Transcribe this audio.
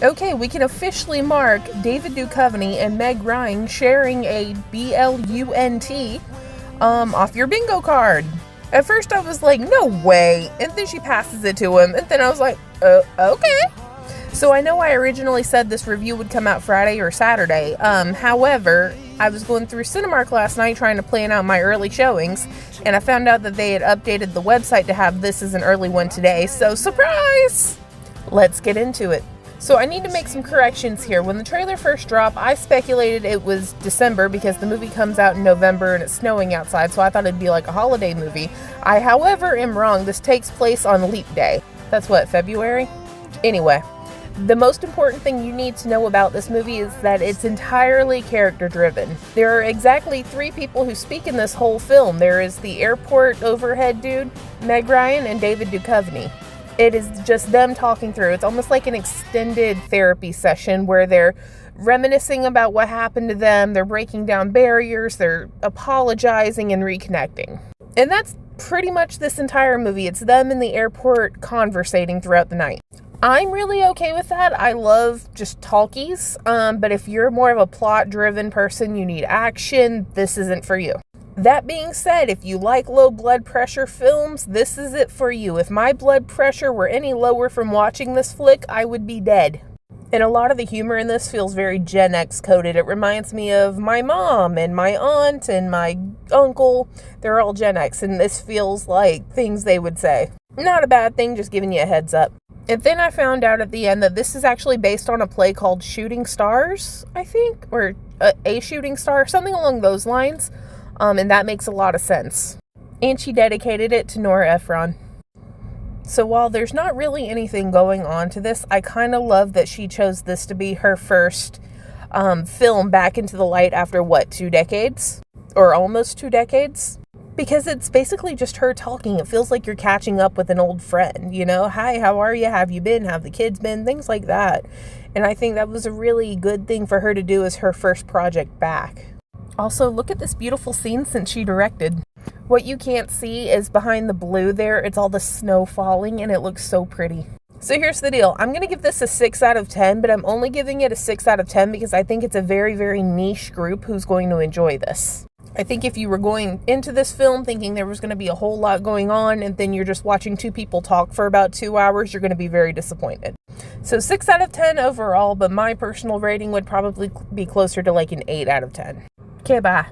Okay, we can officially mark David Duchovny and Meg Ryan sharing a BLUNT off your bingo card. At first I was like, no way. And then she passes it to him. And then I was like, okay. So I know I originally said this review would come out Friday or Saturday. However, I was going through Cinemark last night trying to plan out my early showings, and I found out that they had updated the website to have this as an early one today. So surprise! Let's get into it. So I need to make some corrections here. When the trailer first dropped, I speculated it was December because the movie comes out in November and it's snowing outside, so I thought it'd be like a holiday movie. I, however, am wrong. This takes place on Leap Day. That's what, February? Anyway, the most important thing you need to know about this movie is that it's entirely character-driven. There are exactly 3 people who speak in this whole film. There is the airport overhead dude, Meg Ryan, and David Duchovny. It is just them talking through. It's almost like an extended therapy session where they're reminiscing about what happened to them. They're breaking down barriers. They're apologizing and reconnecting. And that's pretty much this entire movie. It's them in the airport conversating throughout the night. I'm really okay with that. I love just talkies. But if you're more of a plot-driven person, you need action, this isn't for you. That being said, if you like low blood pressure films, this is it for you. If my blood pressure were any lower from watching this flick, I would be dead. And a lot of the humor in this feels very Gen X coded. It reminds me of my mom and my aunt and my uncle. They're all Gen X, and this feels like things they would say. Not a bad thing, just giving you a heads up. And then I found out at the end that this is actually based on a play called Shooting Stars, I think, or A Shooting Star, something along those lines. And that makes a lot of sense. And she dedicated it to Nora Ephron. So while there's not really anything going on to this, I kind of love that she chose this to be her first film back into the light after, 2 decades? Or almost 2 decades? Because it's basically just her talking. It feels like you're catching up with an old friend, you know? Hi, how are you? Have you been? Have the kids been? Things like that. And I think that was a really good thing for her to do as her first project back. Also, look at this beautiful scene since she directed. What you can't see is behind the blue there, it's all the snow falling and it looks so pretty. So here's the deal. I'm going to give this a 6 out of 10, but I'm only giving it a 6 out of 10 because I think it's a very, very niche group who's going to enjoy this. I think if you were going into this film thinking there was going to be a whole lot going on and then you're just watching 2 people talk for about 2 hours, you're going to be very disappointed. So 6 out of 10 overall, but my personal rating would probably be closer to like an 8 out of 10. Okay, bye.